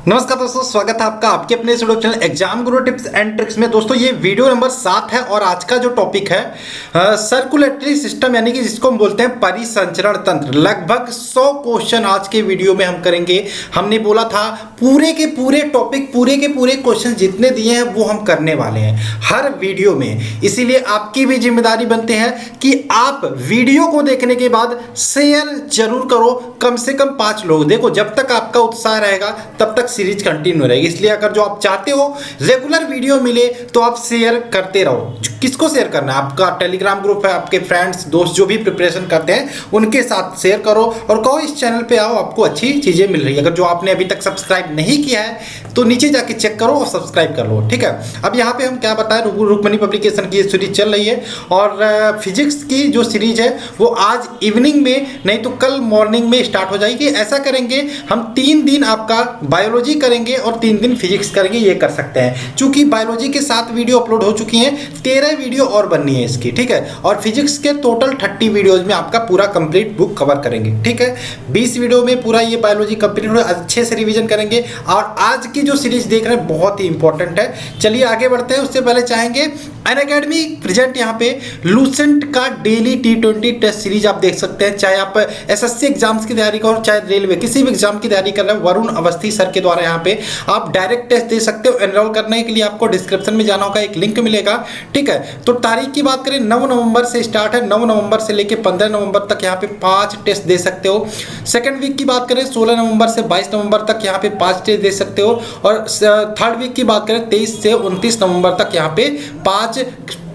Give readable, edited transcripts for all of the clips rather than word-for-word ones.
नमस्कार दोस्तों, स्वागत है आपका आपके अपने YouTube channel exam Guru tips and tricks में। दोस्तों ये वीडियो नंबर 7 है और आज का जो टॉपिक है सर्कुलेटरी सिस्टम, यानी कि जिसको हम बोलते हैं परिसंचरण तंत्र। लगभग 100 क्वेश्चन आज के वीडियो में हम करेंगे। हमने बोला था पूरे के पूरे टॉपिक, पूरे के पूरे क्वेश्चन जितने दिए हैं वो हम करने वाले हैं हर वीडियो में। इसीलिए आपकी भी जिम्मेदारी बनते हैं कि आप वीडियो को देखने के बाद शेयर जरूर करो, कम से कम 5 लोग। देखो जब तक आपका उत्साह रहेगा तब तक सीरीज कंटिन्यू रहेगी। इसलिए अगर जो आप चाहते हो रेगुलर वीडियो मिले तो आप शेयर करते रहो। किसको शेयर करना है? आपका टेलीग्राम ग्रुप है, आपके फ्रेंड्स दोस्त जो भी प्रिपरेशन करते हैं उनके साथ शेयर करो और कहो इस चैनल पे आओ, आपको अच्छी चीजें मिल रही है। अगर जो आपने अभी तक सब्सक्राइब नहीं किया है तो नीचे जाके चेक करो और सब्सक्राइब कर लो, ठीक है। अब यहाँ पे हम क्या बताएं, रुक्मणी पब्लिकेशन की सीरीज चल रही है और फिजिक्स की जो सीरीज है वो आज इवनिंग में नहीं तो कल मॉर्निंग में स्टार्ट हो जाएगी। ऐसा करेंगे हम 3 दिन आपका बायोलॉजी करेंगे और 3 दिन फिजिक्स करेंगे, ये कर सकते हैं। चूंकि बायोलॉजी के 7 वीडियो अपलोड हो चुकी हैं, 13 वीडियो और बननी है इसकी, ठीक है। और फिजिक्स के टोटल 30 वीडियोज में आपका पूरा कंप्लीट बुक कवर करेंगे, ठीक है। 20 वीडियो में पूरा ये बायोलॉजी कंप्लीट हो, अच्छे से रिवीजन करेंगे। और आज की जो सीरीज देख रहे हैं बहुत ही इंपॉर्टेंट है। चलिए आगे बढ़ते हैं। उससे पहले चाहेंगे अनअकैडमी प्रेजेंट यहाँ पे लूसेंट का डेली T20 टेस्ट सीरीज आप देख सकते हैं। चाहे आप एसएससी एग्जाम्स की तैयारी करो, चाहे रेलवे किसी भी एग्जाम की तैयारी कर रहे हैं, वरुण अवस्थी सर के द्वारा यहाँ पे आप डायरेक्ट टेस्ट दे सकते हो। एनरोल करने के लिए आपको डिस्क्रिप्शन में जाना होगा, एक लिंक मिलेगा, ठीक है। तो तारीख की बात करें 9 नवंबर से स्टार्ट है। 9 नवंबर से लेकर 15 नवंबर तक यहाँ पे 5 टेस्ट दे सकते हो। सेकंड वीक की बात करें 16 नवंबर से 22 नवंबर तक यहाँ पे 5 टेस्ट दे सकते हो। और थर्ड वीक की बात करें 23 से 29 नवंबर तक यहाँ पे 5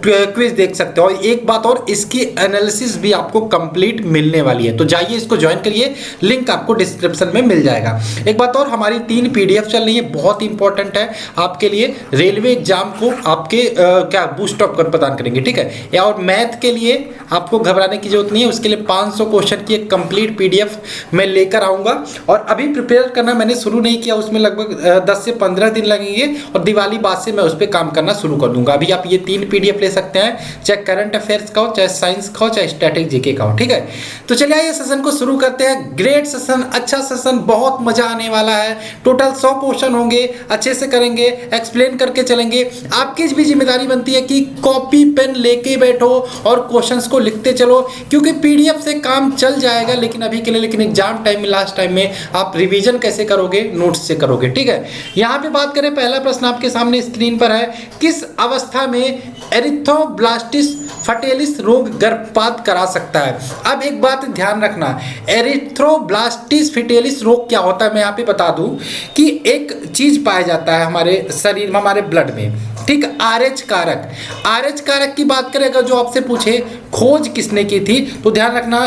क्विज देख सकते हो। और एक बात और, इसकी एनालिसिस भी आपको कंप्लीट मिलने वाली है, तो जाइए इसको ज्वाइन करिए, लिंक आपको डिस्क्रिप्शन में मिल जाएगा। एक बात और, हमारी 3 पीडीएफ चल रही है, बहुत इंपॉर्टेंट है आपके लिए। रेलवे एग्जाम को आपके क्या बूस्ट अप कर प्रदान करेंगे, ठीक है। और मैथ के लिए आपको घबराने की जरूरत नहीं है, उसके लिए 500 क्वेश्चन की एक कंप्लीट पीडीएफ मैं लेकर आऊँगा। और अभी प्रिपेयर करना मैंने शुरू नहीं किया, उसमें लगभग 10 से 15 दिन लगेंगे और दिवाली बाद से मैं उस पर काम करना शुरू कर दूंगा। अभी आप ये 3 पीडीएफ ले सकते हैं, चाहे करंट अफेयर्स का हो, चाहे साइंस का हो, चाहे स्टैटिक जीके का हो, ठीक है। तो चलिए आइए सेशन को शुरू करते हैं। ग्रेट सेशन, अच्छा सेशन, बहुत मजा आने वाला है। टोटल 100 क्वेश्चन होंगे, अच्छे से करेंगे, एक्सप्लेन करके चलेंगे। आपकी भी जिम्मेदारी बनती है कि कॉपी पेन लेके बैठो और क्वेश्चंस को लिखते चलो, क्योंकि पीडीएफ से काम चल जाएगा लेकिन अभी के लिए, लेकिन एग्जाम टाइम में, लास्ट टाइम में आप रिवीजन कैसे करोगे? नोट्स से करोगे, ठीक है। यहां पे बात करें, पहला प्रश्न आपके सामने स्क्रीन पर है, किस अवस्था में एरिथ्रोब्लास्टिस फटेलिस रोग गर्भपात करा सकता है? अब एक बात ध्यान रखना, एरिथ्रोब्लास्टिस फटेलिस रोग क्या होता है मैं यहाँ पे बता दूं कि एक चीज पाया जाता है हमारे शरीर में, हमारे ब्लड में, ठीक। आरएच कारक, आरएच कारक की बात करें अगर जो आपसे पूछे खोज किसने की थी तो ध्यान रखना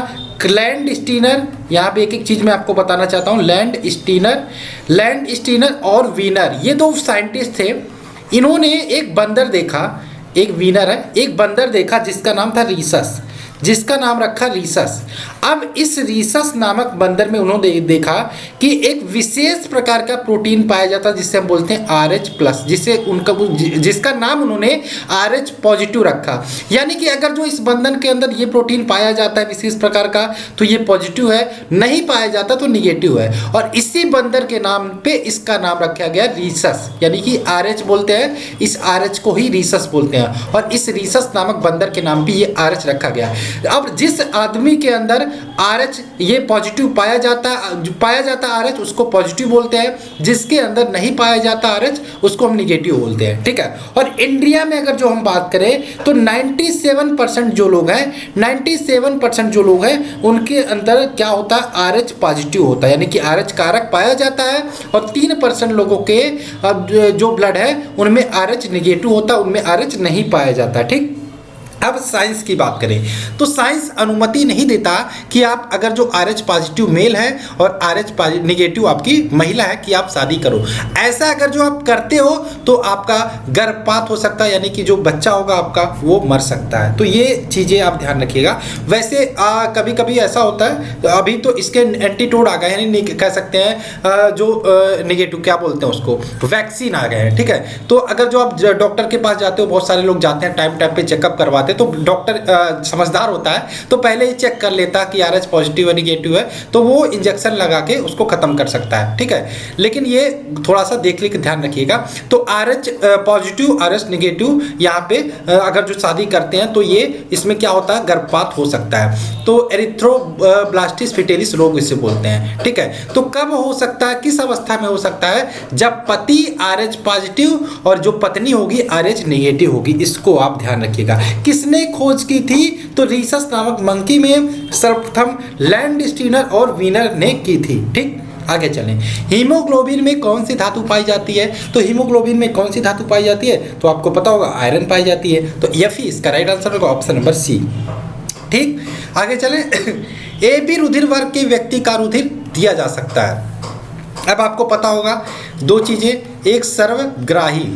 लैंड स्टीनर। यहाँ पे एक एक चीज मैं आपको बताना चाहता हूँ। लैंड स्टीनर और वीनर, ये 2 साइंटिस्ट थे। इन्होंने एक बंदर देखा, एक वीनर है, एक बंदर देखा जिसका नाम था रीसस, जिसका नाम रखा रीसस। अब इस रीसस नामक बंदर में उन्होंने देखा कि एक विशेष प्रकार का प्रोटीन पाया जाता है जिसे हम बोलते हैं RH+, जिसका नाम उन्होंने RH पॉजिटिव रखा। यानी कि अगर जो इस बंधन के अंदर ये प्रोटीन पाया जाता है विशेष प्रकार का तो ये पॉजिटिव है, नहीं पाया जाता तो निगेटिव है। और इसी बंदर के नाम पे इसका नाम रखा गया रीसस, यानी कि RH बोलते हैं, इस RH को ही रीसस बोलते हैं। और इस रीसस नामक बंदर के नाम पे ये RH रखा गया। अब जिस आदमी के अंदर RH ये पॉजिटिव पाया जाता RH उसको पॉजिटिव बोलते हैं, जिसके अंदर नहीं पाया जाता RH उसको हम निगेटिव बोलते हैं, ठीक है। और इंडिया में अगर जो हम बात करें तो 97% जो लोग हैं, 97% जो लोग हैं उनके अंदर क्या होता है? RH पॉजिटिव होता है, यानी कि RH कारक पाया जाता है। और 3% लोगों के जो ब्लड है उनमें RH निगेटिव होता है, उनमें RH नहीं पाया जाता, ठीक। अब साइंस की बात करें तो साइंस अनुमति नहीं देता कि आप अगर जो RH पॉजिटिव मेल है और RH निगेटिव आपकी महिला है कि आप शादी करो। ऐसा अगर जो आप करते हो तो आपका गर्भपात हो सकता है, यानी कि जो बच्चा होगा आपका वो मर सकता है। तो ये चीज़ें आप ध्यान रखिएगा। वैसे कभी कभी ऐसा होता है, तो अभी तो इसके एंटीटोड आ गए हैं, यानी कह सकते हैं जो निगेटिव क्या बोलते हैं उसको, वैक्सीन आ गए हैं, ठीक है। तो अगर जो आप डॉक्टर के पास जाते हो, बहुत सारे लोग जाते हैं टाइम टाइम पे चेकअप करवाते तो डॉक्टर समझदार होता है तो पहले ही चेक कर लेता कि RH पॉजिटिव है निगेटिव है, तो वो इंजेक्शन लगा के उसको खत्म कर सकता है, ठीक है। लेकिन ये थोड़ा सा देख ले के ध्यान रखिएगा। तो RH पॉजिटिव RH निगेटिव यहाँ पे अगर जो शादी करते हैं तो ये इसमें क्या होता है, गर्भपात हो सकता है। तो एरिथ्रोब्लास्टिस फिटेलिस रोग इसे बोलते हैं, ठीक है। तो कब हो सकता है, किस अवस्था में हो सकता है, जब पति RH पॉजिटिव और जो पत्नी होगी RH नेगेटिव होगी। इसको आप ध्यान रखिएगा। किसने खोज की थी, तो रीसस नामक मंकी में सर्वप्रथम लैंडस्टीनर और वीनर ने की थी, ठीक। आगे चलें। हीमोग्लोबिन में कौन सी धातु पाई जाती है, तो हीमोग्लोबिन में कौन सी धातु पाई जाती है, तो आपको पता होगा आयरन पाई जाती है। तो F इसका राइट आंसर होगा ऑप्शन नंबर C, ठीक। आगे चलें। AB रुधिर वर्ग के व्यक्ति का रुधिर दिया जा सकता है। अब आपको पता होगा दो चीजें, एक सर्वग्राही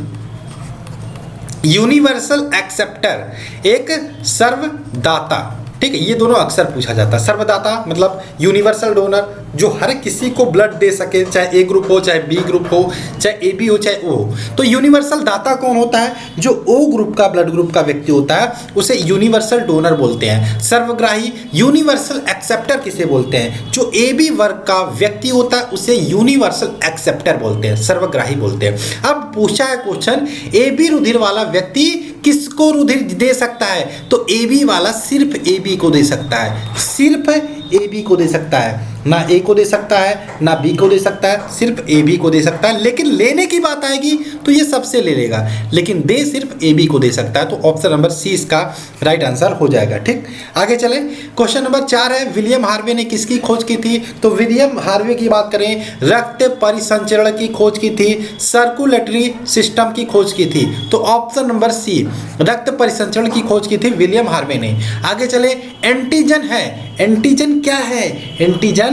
यूनिवर्सल एक्सेप्टर, एक सर्वदाता, ठीक है। ये दोनों अक्सर पूछा जाता है। सर्वदाता मतलब यूनिवर्सल डोनर, जो हर किसी को ब्लड दे सके, चाहे A ग्रुप हो, चाहे B ग्रुप हो, चाहे AB हो, चाहे O हो। तो यूनिवर्सल दाता कौन होता है, जो O ग्रुप का ब्लड ग्रुप का व्यक्ति होता है उसे यूनिवर्सल डोनर बोलते हैं। सर्वग्राही यूनिवर्सल एक्सेप्टर किसे बोलते हैं, जो AB वर्ग का व्यक्ति होता है उसे यूनिवर्सल एक्सेप्टर बोलते हैं, सर्वग्राही बोलते हैं। अब पूछा है क्वेश्चन, AB रुधिर वाला व्यक्ति किसको रुधिर दे सकता है, तो AB वाला सिर्फ AB को दे सकता है, सिर्फ AB को दे सकता है, ना A को दे सकता है, ना B को दे सकता है, सिर्फ AB को दे सकता है। लेकिन लेने की बात आएगी तो ये सबसे ले लेगा, लेकिन दे सिर्फ AB को दे सकता है। तो ऑप्शन नंबर C इसका राइट आंसर हो जाएगा, ठीक। आगे चलें। क्वेश्चन नंबर 4 है, विलियम हार्वे ने किसकी खोज की थी, तो विलियम हार्वे की बात करें, रक्त परिसंचरण की खोज की थी, सर्कुलेटरी सिस्टम की खोज की थी। तो ऑप्शन नंबर C, रक्त परिसंचरण की खोज की थी विलियम हार्वे ने। आगे चले। एंटीजन है, एंटीजन क्या है, एंटीजन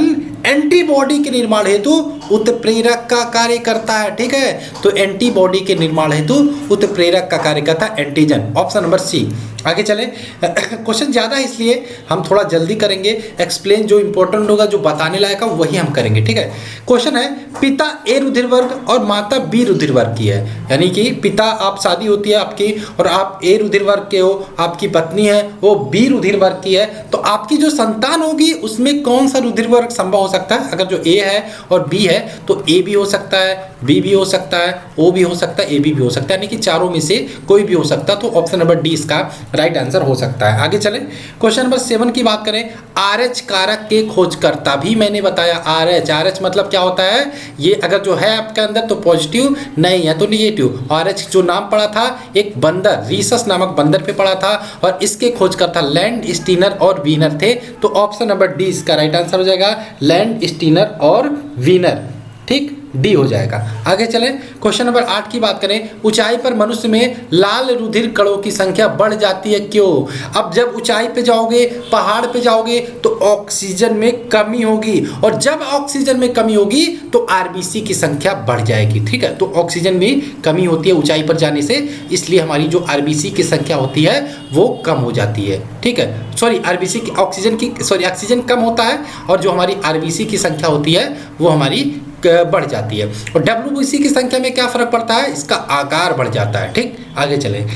एंटीबॉडी के निर्माण हेतु उत्प्रेरक का कार्य करता है, ठीक है। तो एंटीबॉडी के निर्माण हेतु उत्प्रेरक का कार्य करता है एंटीजन, ऑप्शन नंबर C। आगे चले। क्वेश्चन ज़्यादा है इसलिए हम थोड़ा जल्दी करेंगे, एक्सप्लेन जो इंपॉर्टेंट होगा, जो बताने लायक है वही हम करेंगे, ठीक है। क्वेश्चन है, पिता A रुधिर वर्ग और माता B रुधिर वर्ग की है, यानी कि पिता, आप शादी होती है आपकी और आप A रुधिर वर्ग के हो, आपकी पत्नी है वो B रुधिर वर्ग की है, तो आपकी जो संतान होगी उसमें कौन सा रुधिर वर्ग संभव हो सकता है। अगर जो A है और B है तो A भी हो सकता है, B भी हो सकता है, O भी हो सकता है, AB भी हो सकता है, यानी कि चारों में से कोई भी हो सकता है। तो ऑप्शन नंबर D इसका राइट आंसर हो सकता है। आगे चलें। क्वेश्चन नंबर 7 की बात करें, RH कारक के खोजकर्ता, भी मैंने बताया RH मतलब क्या होता है, ये अगर जो है आपके अंदर तो पॉजिटिव, नहीं है तो निगेटिव। RH जो नाम पड़ा था एक बंदर, रीसस नामक बंदर पे पड़ा था और इसके खोजकर्ता लैंडस्टीनर और वीनर थे। तो ऑप्शन नंबर D इसका राइट आंसर हो जाएगा, लैंडस्टीनर और वीनर, ठीक, D हो जाएगा। आगे चलें। क्वेश्चन नंबर 8 की बात करें, ऊंचाई पर मनुष्य में लाल रुधिर कणों की संख्या बढ़ जाती है, क्यों। अब जब ऊंचाई पे जाओगे, पहाड़ पे जाओगे तो ऑक्सीजन में कमी होगी, और जब ऑक्सीजन में कमी होगी तो RBC की संख्या बढ़ जाएगी, ठीक है। तो ऑक्सीजन में कमी होती है ऊंचाई पर जाने से, इसलिए हमारी जो RBC की संख्या होती है वो कम हो जाती है, ठीक है। सॉरी, RBC की ऑक्सीजन कम होता है और जो हमारी RBC की संख्या होती है वो हमारी बढ़ जाती है। और WBC की संख्या में क्या फर्क पड़ता है, इसका आकार बढ़ जाता है, ठीक। आगे चलें।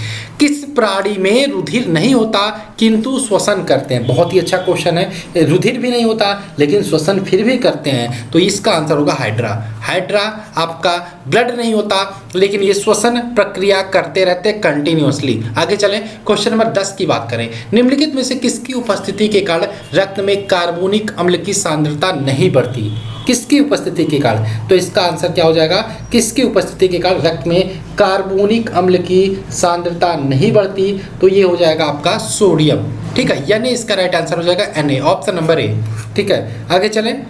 किस प्राणी में रुधिर नहीं होता किंतु श्वसन करते हैं, बहुत ही अच्छा क्वेश्चन है। रुधिर भी नहीं होता लेकिन श्वसन फिर भी करते हैं, तो इसका आंसर होगा हाइड्रा। हाइड्रा आपका ब्लड नहीं होता लेकिन ये श्वसन प्रक्रिया करते रहते कंटिन्यूअसली। आगे चलें। क्वेश्चन नंबर 10 की बात करें, निम्नलिखित में से किसकी उपस्थिति के कारण रक्त में कार्बोनिक अम्ल की सांद्रता नहीं बढ़ती, किसकी उपस्थिति के कारण। तो इसका आंसर क्या हो जाएगा, किसकी उपस्थिति के कारण रक्त में कार्बोनिक अम्ल की सांद्रता नहीं बढ़ती, तो ये हो जाएगा आपका सोडियम, ठीक है। यानी इसका राइट आंसर हो जाएगा Na, ऑप्शन नंबर A, ठीक है। आगे चलें।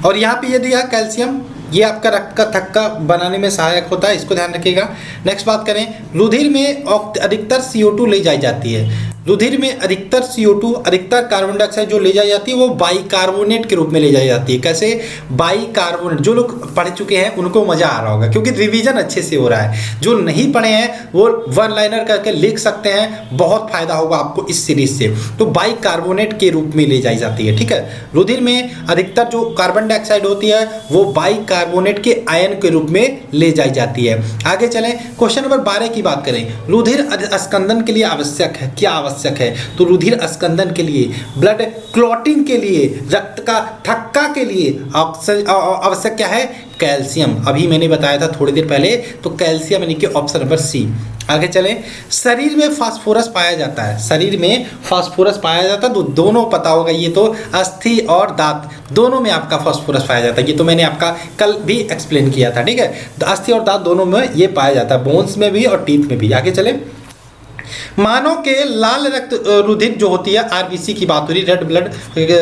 और यहाँ पे ये दिया कैल्शियम, ये आपका रक्त का थक्का बनाने में सहायक होता है, इसको ध्यान रखिएगा। नेक्स्ट बात करें, रुधिर में अधिकतर CO2 ले जाई जाती है। रुधिर में अधिकतर CO2, अधिकतर कार्बन डाइऑक्साइड जो ले जाई जाती है वो बाइकार्बोनेट के रूप में ले जाई जाती है। कैसे? बाइकार्बोनेट। जो लोग पढ़ चुके हैं उनको मजा आ रहा होगा क्योंकि रिवीजन अच्छे से हो रहा है। जो नहीं पढ़े हैं वो वन लाइनर करके लिख सकते हैं, बहुत फायदा होगा आपको इस सीरीज से। तो बाइकार्बोनेट के रूप में ले जाई जाती है, ठीक है। रुधिर में अधिकतर जो कार्बन डाइऑक्साइड होती है वो बाइकार्बोनेट के आयन के रूप में ले जाई जाती है। आगे चलें, क्वेश्चन नंबर 12 की बात करें। रुधिर स्कंदन के लिए आवश्यक है, क्या आवश्यक है? तो रुधिर स्कंदन के लिए, ब्लड क्लॉटिंग के लिए, रक्त का थक्का के लिए आवश्यक क्या है? कैल्शियम। अभी मैंने बताया था थोड़ी देर पहले, तो कैल्शियम यानी कि ऑप्शन नंबर सी। आगे चलें, शरीर में फास्फोरस पाया जाता है, शरीर में फास्फोरस पाया जाता है, तो दोनों पता होगा, ये तो अस्थि और दांत दोनों में आपका फास्फोरस पाया जाता है। ये तो मैंने आपका कल भी एक्सप्लेन किया था, ठीक है। तो अस्थि और दांत दोनों में ये पाया जाता है, बोन्स में भी और टीथ में भी। आगे चलें, मानव के लाल रक्त रुधिर जो होती है, आरबीसी की बात हो रही है, रेड ब्लड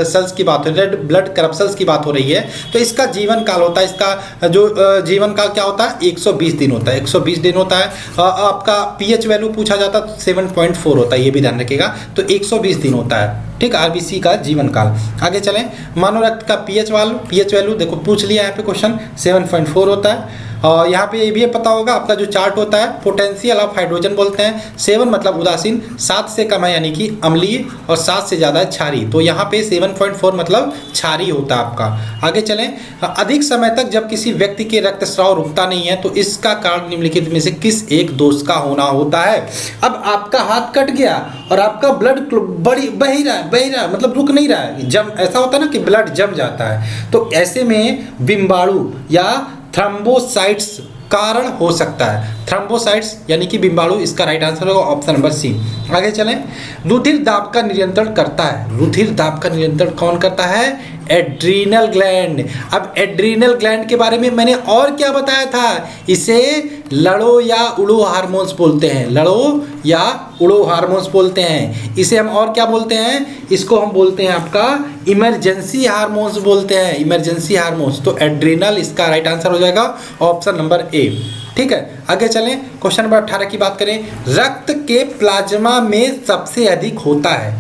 सेल्स की बात हो रही है, रेड ब्लड करप्सल्स की बात हो रही है। तो इसका जीवन काल होता है, इसका जो जीवन काल क्या होता है? 120 दिन होता है, 120 दिन होता है। आपका पीएच वैल्यू पूछा जाता है 7.4 होता है, ये भी ध्यान रखिएगा। तो 120 दिन होता है, ठीक, आरबीसी का जीवन काल। आगे चलें, मानव रक्त का पीएच वैल्यू देखो पूछ लिया यहाँ पे क्वेश्चन, 7.4 होता है। और यहाँ पे ये भी पता होगा आपका जो चार्ट होता है, पोटेंशियल ऑफ हाइड्रोजन बोलते हैं। 7 मतलब उदासीन, 7 से कम है यानी कि अम्लीय, और 7 से ज़्यादा है क्षारीय। तो यहाँ पे 7.4 मतलब क्षारीय होता है आपका। आगे चलें, अधिक समय तक जब किसी व्यक्ति के रक्तस्राव रुकता नहीं है तो इसका कारण निम्नलिखित में से किस एक दोष का होना होता है? अब आपका हाथ कट गया और आपका ब्लड बह ही रहा है, मतलब रुक नहीं रहा है, ऐसा होता है ना कि ब्लड जम जाता है। तो ऐसे में बिम्बाणु या थ्रोम्बोसाइट्स कारण हो सकता है। थ्रोम्बोसाइट्स यानी कि बिम्बाणु, इसका राइट आंसर होगा ऑप्शन नंबर सी। आगे चलें, रुधिर दाब का नियंत्रण करता है, रुधिर दाब का नियंत्रण कौन करता है? Adrenal gland. अब एड्रीनल ग्लैंड के बारे में मैंने और क्या बताया था? इसे लड़ो या उड़ो हार्मोन्स बोलते हैं, लड़ो या उड़ो हार्मोन्स बोलते हैं। इसे हम और क्या बोलते हैं? इसको हम बोलते हैं आपका इमरजेंसी हार्मोन्स बोलते हैं, इमरजेंसी हार्मोन्स। तो एड्रीनल इसका राइट आंसर हो जाएगा ऑप्शन नंबर ए, ठीक है। आगे चलें, क्वेश्चन नंबर 18 की बात करें। रक्त के प्लाज्मा में सबसे अधिक होता है,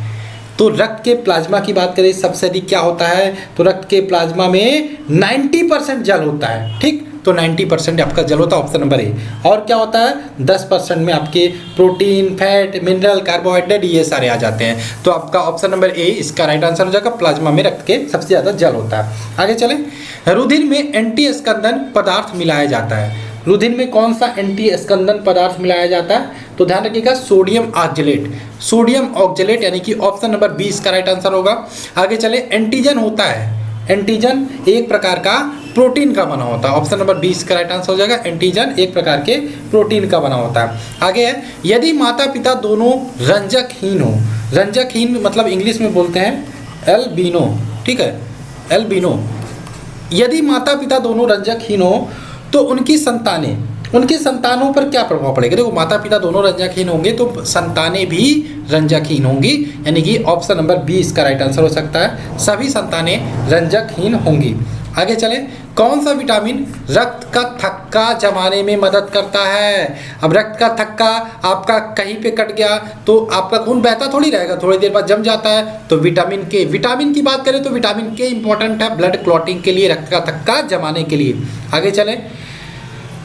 तो रक्त के प्लाज्मा की बात करें सबसे अधिक क्या होता है? तो रक्त के प्लाज्मा में 90% जल होता है, ठीक। तो 90% आपका जल होता है, ऑप्शन नंबर ए। और क्या होता है? 10% में आपके प्रोटीन, फैट, मिनरल, कार्बोहाइड्रेट ये सारे आ जाते हैं। तो आपका ऑप्शन नंबर ए इसका राइट आंसर हो जाएगा। प्लाज्मा में रक्त के सबसे ज़्यादा जल होता है। आगे चलें, रुधिर में एंटी स्कंदन पदार्थ मिलाया जाता है, रुधिर में कौन सा एंटी स्कंदन पदार्थ मिलाया जाता है? तो ध्यान रखिएगा, सोडियम ऑक्जेलेट, सोडियम ऑक्जेलेट यानी कि ऑप्शन नंबर 20 का राइट आंसर होगा। आगे चले, एंटीजन होता है, एंटीजन एक प्रकार का प्रोटीन का बना होता है, ऑप्शन नंबर 20 का राइट आंसर हो जाएगा। एंटीजन एक प्रकार के प्रोटीन का बना होता है। आगे है, यदि माता पिता दोनों रंजकहीन हो, रंजकहीन मतलब इंग्लिश में बोलते हैं एल्बिनो, ठीक है, एल्बिनो। यदि माता पिता दोनों रंजकहीन हो तो उनकी संतानों पर क्या प्रभाव पड़ेगा? देखो, माता पिता दोनों रंजकहीन होंगे तो संतानें भी रंजकहीन होंगी, यानी कि ऑप्शन नंबर 20 का राइट आंसर हो सकता है, सभी संतानें रंजकहीन होंगी। आगे चलें, कौन सा विटामिन रक्त का थक्का जमाने में मदद करता है? अब रक्त का थक्का आपका कहीं पे कट गया तो आपका खून बहता थोड़ी रहेगा, थोड़ी देर बाद जम जाता है। तो विटामिन के, विटामिन की बात करें तो विटामिन के इंपॉर्टेंट है ब्लड क्लॉटिंग के लिए, रक्त का थक्का जमाने के लिए। आगे चलें,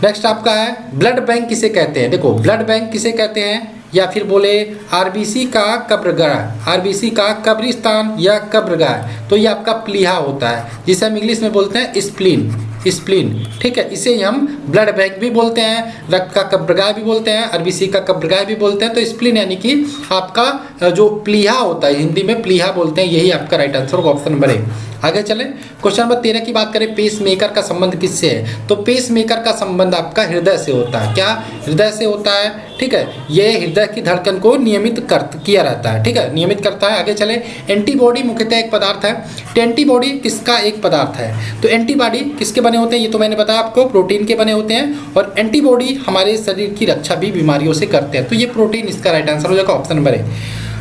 नेक्स्ट आपका है ब्लड बैंक किसे कहते हैं? देखो, ब्लड बैंक किसे कहते हैं, या फिर बोले आरबीसी का कब्रगाह, आरबीसी का कब्रिस्तान या कब्रगाह, तो ये आपका प्लीहा होता है, जिसे हम इंग्लिश में बोलते हैं स्प्लीन, स्प्लीन, ठीक है। इसे हम ब्लड बैंक भी बोलते हैं, रक्त का कब्रगाह भी बोलते हैं, आरबीसी का कब्रगाह भी बोलते हैं। तो स्प्लीन यानी कि आपका जो प्लीहा होता है, हिंदी में प्लीहा बोलते हैं, यही आपका राइट आंसर होगा, ऑप्शन नंबर ए। आगे चलें, क्वेश्चन नंबर 13 की बात करें, पेस मेकर का संबंध किससे है? तो पेस मेकर का संबंध आपका हृदय से होता है। क्या? हृदय से होता है, ठीक है। ये हृदय की धड़कन को नियमित किया रहता है, ठीक है, नियमित करता है। आगे चलें, एंटीबॉडी मुख्यतः एक पदार्थ है, तो एंटीबॉडी किसका एक पदार्थ है? तो एंटीबॉडी किसके बने होते हैं? ये तो मैंने बताया आपको, प्रोटीन के बने होते हैं। और एंटीबॉडी हमारे शरीर की रक्षा भी बीमारियों से करते हैं, तो ये प्रोटीन इसका राइट आंसर हो जाएगा, ऑप्शन नंबर ए,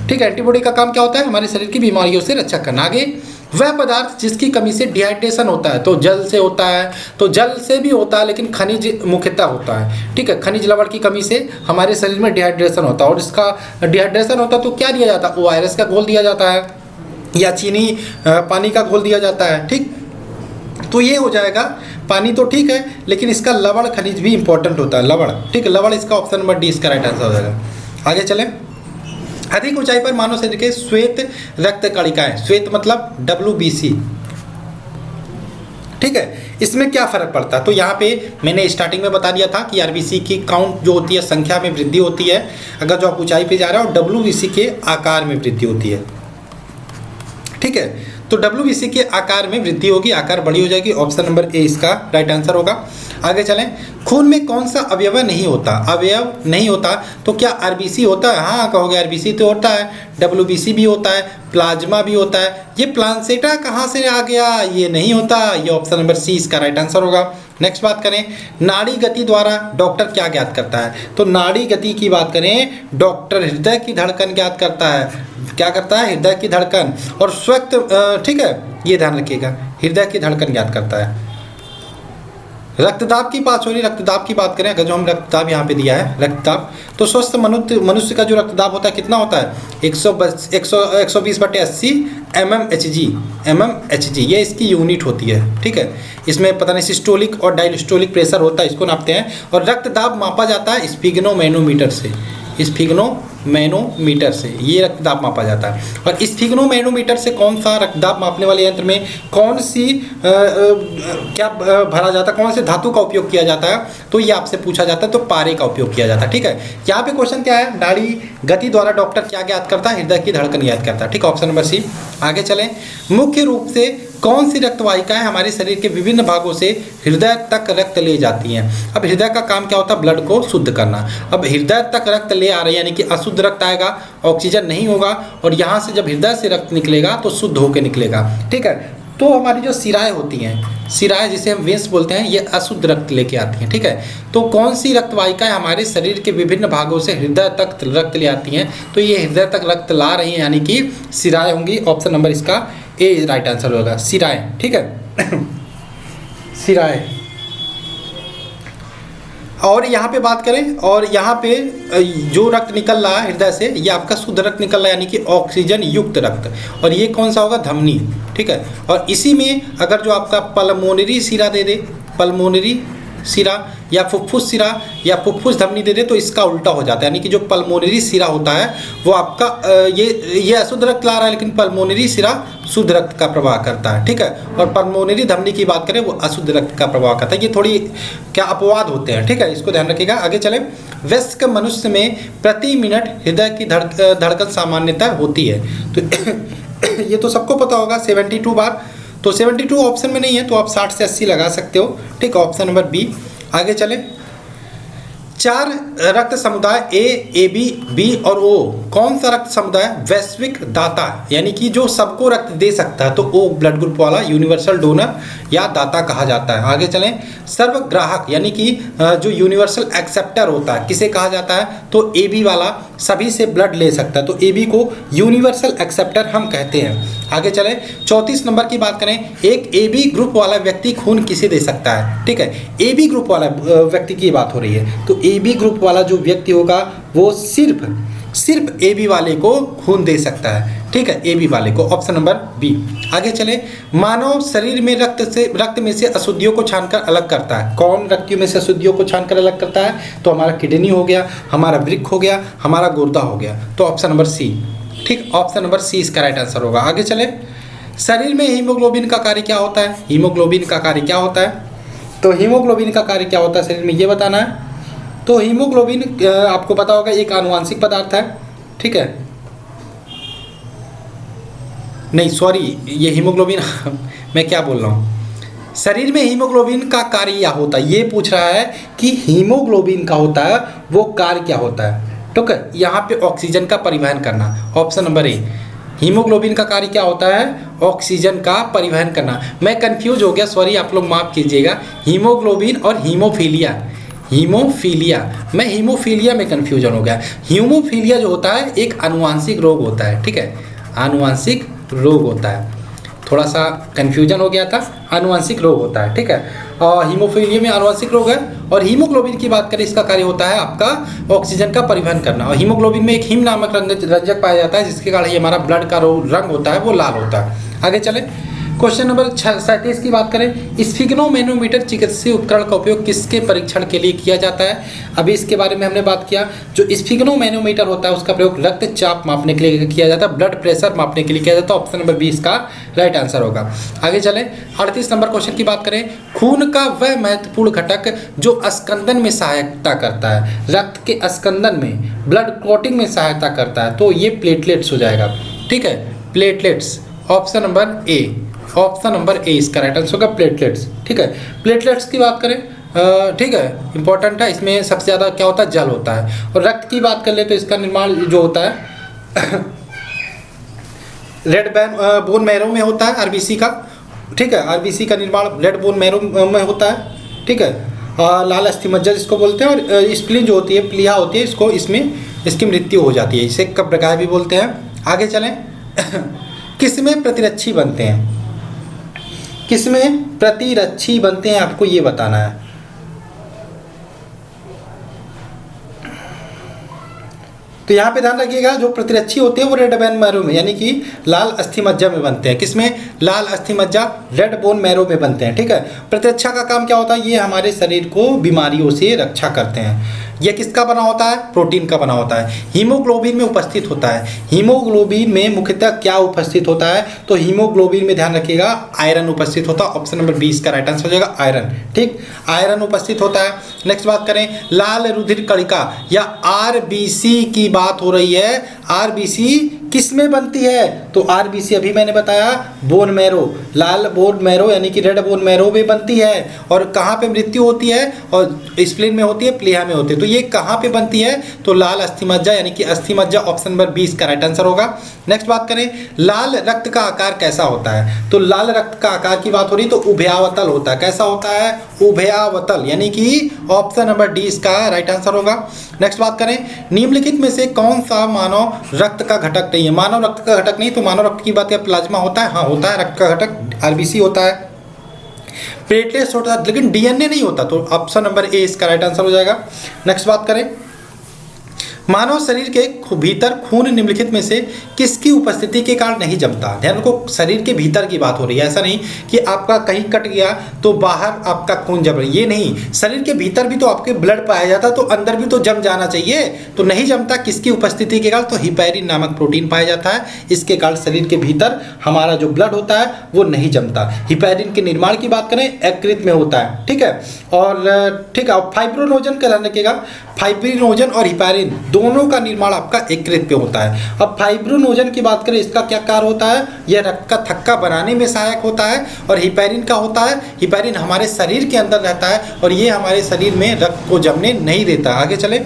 ठीक है। एंटीबॉडी का काम क्या होता है? हमारे शरीर की बीमारियों से रक्षा करना। आगे वह पदार्थ जिसकी कमी से डिहाइड्रेशन होता है। तो जल से होता है, तो जल से भी होता है लेकिन खनिज मुख्यतः होता है, ठीक है। खनिज लवण की कमी से हमारे शरीर में डिहाइड्रेशन होता है, और इसका डिहाइड्रेशन होता है तो क्या दिया जाता है, ORS का घोल दिया जाता है या चीनी पानी का घोल दिया जाता है, ठीक। तो ये हो जाएगा, पानी तो ठीक है लेकिन इसका लवण खनिज भी इंपॉर्टेंट होता है, लवण, ठीक है। लवण इसका ऑप्शन नंबर डी इसका राइट आंसर हो जाएगा। आगे चलें। अधिक ऊंचाई पर मानव शरीर के श्वेत रक्त कणिकाएं, श्वेत मतलब WBC, ठीक है। इसमें क्या फर्क पड़ता है, तो यहाँ पे मैंने स्टार्टिंग में बता दिया था कि RBC की काउंट जो होती है, संख्या में वृद्धि होती है अगर जो आप ऊंचाई पे जा रहे हो, और WBC के आकार में वृद्धि होती है, ठीक है। तो WBC के आकार में वृद्धि होगी, आकार बड़ी हो जाएगी, ऑप्शन नंबर ए इसका राइट आंसर होगा। आगे चलें। खून में कौन सा अवयव नहीं होता, अवयव नहीं होता, तो क्या RBC होता है, हाँ कहोगे RBC तो होता है, WBC भी होता है, प्लाज्मा भी होता है। ये प्लासेंटा कहाँ से आ गया, ये नहीं होता, ये ऑप्शन नंबर सी इसका राइट आंसर होगा। नेक्स्ट बात करें, नाड़ी गति द्वारा डॉक्टर क्या ज्ञात करता है, तो नाड़ी गति की बात करें, डॉक्टर हृदय की धड़कन ज्ञात करता है, क्या करता है, हृदय की धड़कन और स्वक्त, ठीक है, ये ध्यान रखिएगा, हृदय की धड़कन ज्ञात करता है। रक्तदाब की बात हो रही, रक्तदाब की बात करें, अगर जो हम रक्तदाब यहाँ पे दिया है रक्तदाब, तो स्वस्थ मनुष्य का जो रक्तदाब होता है कितना होता है, 120/80 mmHg, ये इसकी यूनिट होती है, ठीक है। इसमें पता नहीं सिस्टोलिक और डायस्टोलिक प्रेशर होता है, इसको नापते हैं। और रक्तदाब मापा जाता है स्फिग्नोमैनोमीटर से, स्फिग्नोमैनोमीटर से ये रक्तदाब मापा जाता है। और स्फिग्नोमैनोमीटर से कौन सा रक्तदाब मापने वाले यंत्र में कौन सी क्या भरा जाता है, कौन से धातु का उपयोग किया जाता है, तो ये आपसे पूछा जाता है, तो पारे का उपयोग किया जाता है, ठीक है। यहाँ पे क्वेश्चन क्या है, नाड़ी गति द्वारा डॉक्टर क्या ज्ञात करता है, हृदय की धड़कन ज्ञात करता है, ठीक है, ऑप्शन नंबर सी। आगे चलें। मुख्य रूप से कौन सी रक्तवाहिकाएं हमारे शरीर के विभिन्न भागों से हृदय तक रक्त ले जाती हैं। अब हृदय का काम क्या होता है, ब्लड को शुद्ध करना। अब हृदय तक रक्त ले आ रही है, यानी कि अशुद्ध रक्त आएगा, ऑक्सीजन नहीं होगा, और यहाँ से जब हृदय से रक्त निकलेगा तो शुद्ध होकर निकलेगा, ठीक है। तो हमारी जो सिराएं होती हैं, सिराएं जिसे हम वेंस बोलते हैं, ये अशुद्ध रक्त लेके आती हैं, ठीक है। तो कौन सी रक्तवाहिकाएं हमारे शरीर के विभिन्न भागों से हृदय तक रक्त ले आती हैं, तो ये हृदय तक रक्त ला रही हैं, यानी कि सिराएं होंगी, ऑप्शन नंबर इसका ए राइट आंसर होगा, सिराएं, ठीक है। सिराएं। और यहाँ पे बात करें, और यहाँ पे जो रक्त निकल रहा है हृदय से, ये आपका शुद्ध रक्त निकल रहा है, यानी कि ऑक्सीजन युक्त रक्त, और ये कौन सा होगा, धमनी, ठीक है। और इसी में अगर जो आपका पल्मोनरी सिरा दे दे, पल्मोनरी सिरा या फुफ्फुस सिरा या फुफ्फुस धमनी दे दे, तो इसका उल्टा हो जाता है, यानी कि जो पल्मोनरी सिरा होता है वो आपका ये अशुद्ध रक्त ला रहा है, लेकिन पल्मोनरी सिरा शुद्ध रक्त का प्रवाह करता है, ठीक है। और पल्मोनरी धमनी की बात करें, वो अशुद्ध रक्त का प्रवाह करता है। ये थोड़ी क्या अपवाद होते हैं, ठीक है, इसको ध्यान रखिएगा। आगे चले। वयस्क मनुष्य में प्रति मिनट हृदय की धड़कन सामान्यतः होती है, तो ये तो सबको पता होगा, 72 बार। तो 72 ऑप्शन में नहीं है, तो आप 60 से 80 लगा सकते हो, ठीक, ऑप्शन नंबर बी। आगे चलें। 4 रक्त समुदाय ए बी बी और ओ, कौन सा रक्त समुदाय वैश्विक दाता, यानी कि जो सबको रक्त दे सकता है, तो ओ ब्लड ग्रुप वाला यूनिवर्सल डोनर या दाता कहा जाता है। आगे चलें। सर्वग्राहक, यानी कि जो यूनिवर्सल एक्सेप्टर होता है, किसे कहा जाता है, तो ए बी वाला सभी से ब्लड ले सकता है, तो ए बी को यूनिवर्सल एक्सेप्टर हम कहते हैं। आगे चलें। 34 नंबर की बात करें, एक ए बी ग्रुप वाला व्यक्ति खून किसे दे सकता है, ठीक है, ए बी ग्रुप वाला व्यक्ति की बात हो रही है, तो ए बी ग्रुप वाला जो व्यक्ति होगा वो सिर्फ ए बी वाले को खून दे सकता है, ठीक है, ए बी वाले को, ऑप्शन नंबर बी। आगे चले। मानव शरीर में रक्त में से अशुद्धियों को छानकर अलग करता है, कौन रक्तियों में से अशुद्धियों को छानकर अलग करता है, तो हमारा किडनी हो गया, हमारा वृक्क हो गया, हमारा गुर्दा हो गया, तो ऑप्शन नंबर सी, ठीक, ऑप्शन नंबर सी इसका राइट आंसर होगा। आगे चले। शरीर में हीमोग्लोबिन का कार्य क्या होता है, हीमोग्लोबिन का कार्य क्या होता है, तो हीमोग्लोबिन का कार्य क्या होता है शरीर में, ये बताना है। तो हीमोग्लोबिन आपको पता होगा एक आनुवांशिक पदार्थ है, ठीक है, नहीं सॉरी, ये हीमोग्लोबिन मैं क्या बोल रहा हूँ, शरीर में हीमोग्लोबिन का कार्य क्या होता है, ये पूछ रहा है कि हीमोग्लोबिन का होता है वो कार्य क्या होता है, ठीक है। यहाँ पे ऑक्सीजन का परिवहन करना, ऑप्शन नंबर ए। हीमोग्लोबिन का कार्य क्या होता है, ऑक्सीजन का परिवहन करना। मैं कंफ्यूज हो गया, सॉरी, आप लोग माफ़ कीजिएगा, हीमोग्लोबिन और हीमोफीलिया मैं हीमोफीलिया में कन्फ्यूजन हो गया। हीमोफीलिया जो होता है एक आनुवांशिक रोग होता है, ठीक है, आनुवांशिक रोग होता है। थोड़ा सा कन्फ्यूजन हो गया था, आनुवंशिक रोग होता है, ठीक है। और हीमोफीलिया में आनुवंशिक रोग है। और हीमोग्लोबिन की बात करें, इसका कार्य होता है आपका ऑक्सीजन का परिवहन करना। और हीमोग्लोबिन में एक हीम नामक रंजक पाया जाता है, जिसके कारण ही हमारा ब्लड का रंग होता है वो लाल होता है। आगे चले, क्वेश्चन नंबर 37 की बात करें, स्फिग्नोमेनोमीटर चिकित्सीय उपकरण का उपयोग किसके परीक्षण के लिए किया जाता है? अभी इसके बारे में हमने बात किया। जो स्फिग्नोमेनोमीटर होता है उसका प्रयोग रक्तचाप मापने के लिए किया जाता है, ब्लड प्रेशर मापने के लिए किया जाता है। ऑप्शन नंबर 20 का राइट आंसर होगा। आगे चले, 38 नंबर क्वेश्चन की बात करें, खून का वह महत्वपूर्ण घटक जो स्कंदन में सहायता करता है, रक्त के स्कंदन में, ब्लड क्लॉटिंग में सहायता करता है, तो ये प्लेटलेट्स हो जाएगा, ठीक है, platelets. Option number A, option number A इसका राइट आंसर होगा, प्लेटलेट्स, ठीक है। प्लेटलेट्स की बात करें, ठीक है, इंपॉर्टेंट है। इसमें सबसे ज़्यादा क्या होता है, जल होता है। और रक्त की बात कर ले तो इसका निर्माण जो होता है रेड बोन मैरो में होता है, आरबीसी का, ठीक है। आरबीसी का निर्माण रेड बोन मैरो में होता है, ठीक है। लाल अस्थि मज्जा जिसको बोलते हैं, और स्प्लीन जो होती है, प्लीहा होती है, इसको इसमें इसकी मृत्यु हो जाती है, इसे कब्रगाह भी बोलते हैं। आगे चलें, किसमें प्रतिरक्षी बनते हैं, किसमें प्रतिरक्षी बनते हैं, आपको ये बताना है। तो यहाँ पे ध्यान रखिएगा, जो प्रतिरक्षी होते हैं वो रेड बोन मैरो में, यानी कि लाल अस्थि मज्जा में बनते हैं। किसमें? लाल अस्थि मज्जा रेड बोन मैरो में बनते हैं, ठीक है। प्रतिरक्षा का काम क्या होता है? ये हमारे शरीर को बीमारियों से रक्षा करते हैं। यह किसका बना होता है? प्रोटीन का बना होता है। हीमोग्लोबिन में उपस्थित होता है। हीमोग्लोबिन में मुख्यतः क्या उपस्थित होता है? तो हीमोग्लोबिन में ध्यान रखिएगा आयरन उपस्थित होता है। ऑप्शन नंबर 20 का राइट आंसर हो जाएगा आयरन, ठीक, आयरन उपस्थित होता है। नेक्स्ट बात करें, लाल रुधिर कणिका या आरबीसी की बात हो रही है। आरबीसी किस में बनती है? तो आरबीसी अभी मैंने बताया बोन मैरो, लाल बोन मैरो यानी कि रेड बोन मैरो में बनती है। और कहाँ पे मृत्यु होती है? और स्प्लीन में होती है, प्लीहा में होती है। तो ये कहाँ पे बनती है? तो लाल अस्थि मज्जा यानी कि अस्थि मज्जा, ऑप्शन नंबर 20 का राइट आंसर होगा। नेक्स्ट बात करें, लाल रक्त का आकार कैसा होता है? तो लाल रक्त का आकार की बात हो रही तो उभयावतल होता है। कैसा होता है? उभयावतल, यानी कि ऑप्शन नंबर 20 का राइट आंसर होगा। नेक्स्ट बात करें, निम्नलिखित में से कौन सा मानव रक्त का घटक नहीं है? मानव रक्त का घटक नहीं, तो मानव रक्त की बात है, प्लाज्मा होता है, हाँ होता है, रक्त का घटक आरबीसी होता है, प्लेटलेट्स होता है, लेकिन डीएनए नहीं होता। तो ऑप्शन नंबर ए इसका राइट आंसर हो जाएगा। नेक्स्ट बात करें, मानव शरीर के भीतर खून निम्नलिखित में से किसकी उपस्थिति के कारण नहीं जमता? ध्यान रखो, शरीर के भीतर की बात हो रही है, ऐसा नहीं कि आपका कहीं कट गया तो बाहर आपका खून जम रहा है, ये नहीं। शरीर के भीतर भी तो आपके ब्लड पाया जाता है, तो अंदर भी तो जम जाना चाहिए, तो नहीं जमता। किसकी उपस्थिति के कारण? तो हिपैरिन नामक प्रोटीन पाया जाता है, इसके कारण शरीर के भीतर हमारा जो ब्लड होता है वो नहीं जमता। हिपैरिन के निर्माण की बात करें, यकृत में होता है, ठीक है। और ठीक है, फाइब्रोनोजन का ध्यान रखिएगा, फाइब्रिनोजन और हिपैरिन दोनों का निर्माण आपका यकृत पे होता है। अब फाइब्रोनोजन की बात करें, इसका क्या कार्य होता है? यह रक्त का थक्का बनाने में सहायक होता है। और हिपैरिन का होता है, हिपैरिन हमारे शरीर के अंदर रहता है और ये हमारे शरीर में रक्त को जमने नहीं देता। आगे चले,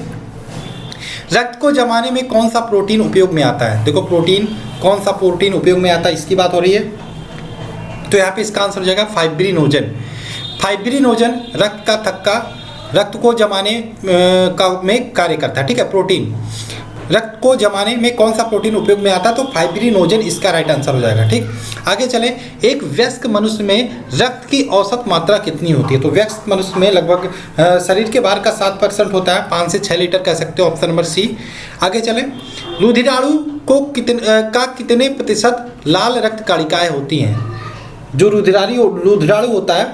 रक्त को जमाने में कौन सा प्रोटीन उपयोग में आता है? देखो प्रोटीन, कौन सा प्रोटीन उपयोग में आता है इसकी बात हो रही है, तो यहाँ पे इसका आंसर हो जाएगा फाइब्रिनोजन। फाइब्रिनोजन रक्त का थक्का, रक्त को जमाने में कार्य करता है, ठीक है। प्रोटीन, रक्त को जमाने में कौन सा प्रोटीन उपयोग में आता है? तो फाइब्रिनोजन इसका राइट आंसर हो जाएगा, ठीक। आगे चलें, एक वयस्क मनुष्य में रक्त की औसत मात्रा कितनी होती है? तो वयस्क मनुष्य में लगभग शरीर के बाहर का 7% होता है, 5 से 6 लीटर कह सकते हो, ऑप्शन नंबर सी। आगे चलें, रुधिराणु को कितने प्रतिशत लाल रक्त कणिकाएं होती हैं? जो रुधिराणु होता है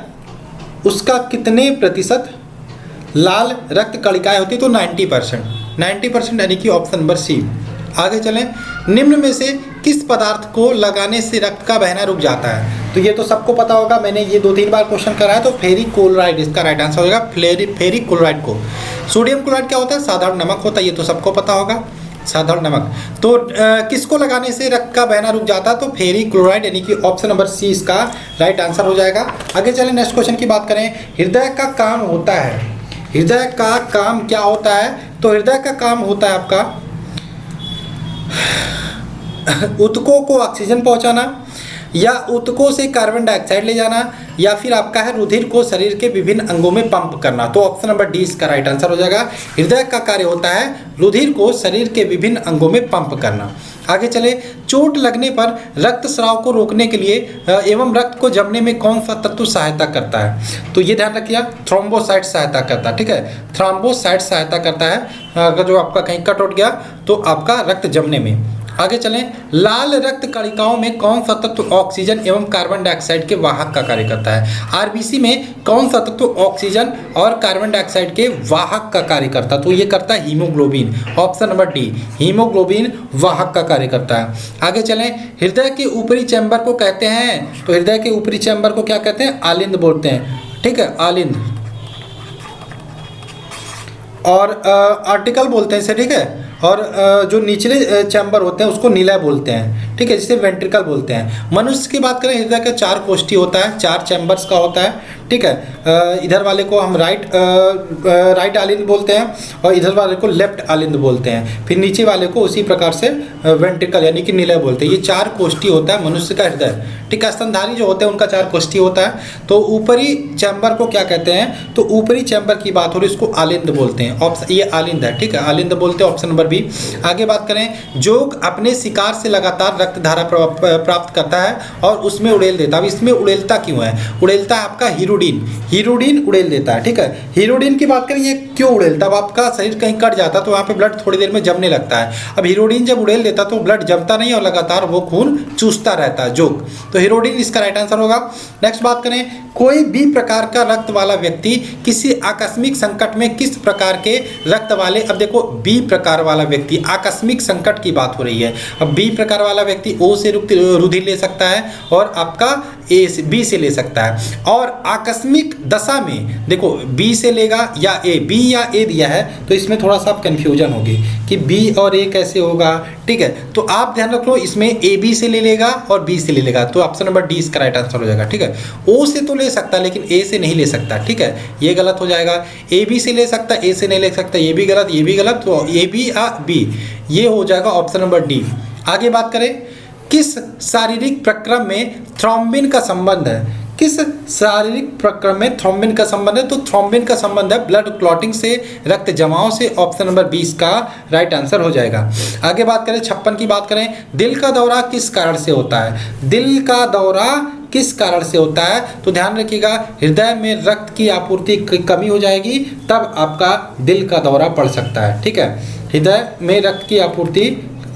उसका कितने प्रतिशत लाल रक्त कणिकाएं होती है? तो 90%, यानी कि ऑप्शन नंबर सी। आगे चलें, निम्न में से किस पदार्थ को लगाने से रक्त का बहना रुक जाता है? तो ये तो सबको पता होगा, मैंने ये 2-3 बार क्वेश्चन करा है। तो फेरिक क्लोराइड इसका राइट आंसर होगा, फेरिक क्लोराइड को। सोडियम क्लोराइड क्या होता है? साधारण नमक होता है, ये तो सबको पता होगा, साधारण नमक। तो किसको लगाने से रक्त का बहना रुक जाता है? तो फेरिक क्लोराइड, यानी कि ऑप्शन नंबर सी इसका राइट आंसर हो जाएगा। आगे चलें, नेक्स्ट क्वेश्चन की बात करें, हृदय का काम होता है, हृदय का काम क्या होता है? तो हृदय का काम होता है आपका ऊतकों को ऑक्सीजन पहुंचाना, या ऊतकों से कार्बन डाइऑक्साइड ले जाना, या फिर आपका है रुधिर को शरीर के विभिन्न अंगों में पंप करना। तो ऑप्शन नंबर डी इसका राइट आंसर हो जाएगा। हृदय का कार्य होता है रुधिर को शरीर के विभिन्न अंगों में पंप करना। आगे चले, चोट लगने पर रक्त स्राव को रोकने के लिए एवं रक्त को जमने में कौन सा तत्व सहायता करता है? तो ये ध्यान रखिए, थ्रोम्बोसाइट सहायता करता है। ठीक है, थ्रोम्बोसाइट सहायता करता है अगर जो आपका कहीं कट उठ गया तो आपका रक्त जमने में। आगे चलें, लाल रक्त कणिकाओं में कौन सा तत्व ऑक्सीजन एवं कार्बन डाइऑक्साइड के वाहक का कार्य करता है? आरबीसी में कौन सा तत्व ऑक्सीजन और कार्बन डाइऑक्साइड के वाहक का कार्य करता है? तो ये करता है haemoglobin, option number D, haemoglobin वाहक का कार्य करता है। आगे चलें, हृदय के ऊपरी चैम्बर को कहते हैं, तो हृदय के ऊपरी चैम्बर को क्या कहते हैं? आलिंद बोलते हैं। ठीक है, आलिंद, और आर्टिकल बोलते हैं इसे। ठीक है, और जो निचले चैम्बर होते हैं उसको निलय बोलते हैं। ठीक है, जिसे वेंट्रिकल बोलते हैं। मनुष्य की बात करें, हृदय का 4 कोष्ठी होता है, 4 चैम्बर्स का होता है। ठीक है, इधर वाले को हम राइट आलिंद बोलते हैं और इधर वाले को लेफ्ट आलिंद बोलते हैं। फिर नीचे वाले को उसी प्रकार से वेंट्रिकल यानी कि निलय बोलते हैं। ये 4 कोष्ठी होता है मनुष्य का हृदय। ठीक है, स्तनधारी जो होते हैं उनका 4 कोष्ठी होता है। तो ऊपरी चैम्बर को क्या कहते हैं? तो ऊपरी चैम्बर की बात हो रही है, इसको आलिंद बोलते हैं। ऑप्शन ये आलिंद है। ठीक है, आलिंद बोलते हैं, ऑप्शन नंबर बी। आगे बात करें, जोग अपने शिकार से लगातार रक्त धारा प्राप्त करता है और उसमें उड़ेल देता है। अब इसमें उड़ेलता क्यों है? उड़ेलता है आपका हीरोडिन, हीरोडिन उड़ेल देता है। ठीक है, हीरोडिन की बात करें, ये क्यों उड़ेलता है? अब आपका शरीर कहीं कट जाता है तो वहाँ पे ब्लड थोड़ी देर में जमने लगता है। अब हीरोडिन जब उड़ेल देता तो ब्लड जमता नहीं और लगातार वो खून चूसता रहता है, जोग। तो हीरोडिन इसका राइट आंसर होगा। नेक्स्ट बात करें, कोई भी प्रकार का रक्त वाला व्यक्ति किसी आकस्मिक संकट में किस प्रकार के रक्त वाले, अब देखो बी प्रकार वाला व्यक्ति, आकस्मिक संकट की बात हो रही है। अब बी प्रकार वाला व्यक्ति ओ से रुधिर ले सकता है और आपका ए से बी से ले सकता है। और आकस्मिक दशा में देखो बी से लेगा या ए, बी या ए दिया है तो इसमें थोड़ा सा कंफ्यूजन होगी कि बी और ए कैसे होगा। ठीक है, तो आप ध्यान रख लो, इसमें ए बी से ले लेगा और बी से ले लेगा, तो ऑप्शन नंबर डी इसका राइट आंसर हो जाएगा। ठीक है, ओ से तो ले सकता है लेकिन ए से नहीं ले सकता। ठीक है, ये गलत हो जाएगा। ए बी से ले सकता, ए से नहीं ले सकता, ये भी गलत, ये भी गलत, तो ए बी या बी, ये हो जाएगा ऑप्शन नंबर डी। आगे बात करें, किस शारीरिक प्रक्रम में थ्रोम्बिन का संबंध है? किस शारीरिक प्रक्रम में थ्रोम्बिन का संबंध है? तो थ्रोम्बिन का संबंध है ब्लड क्लॉटिंग से, रक्त जमाव से, ऑप्शन नंबर 20 का राइट आंसर हो जाएगा। आगे बात करें 56 की बात करें, दिल का दौरा किस कारण से होता है? दिल का दौरा किस कारण से होता है? तो ध्यान रखिएगा, हृदय में रक्त की आपूर्ति की कमी हो जाएगी तब आपका दिल का दौरा पड़ सकता है। ठीक है, हृदय में रक्त की आपूर्ति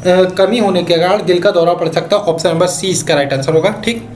कमी होने के कारण दिल का दौरा पड़ सकता है, ऑप्शन नंबर सी इसका राइट आंसर होगा। ठीक,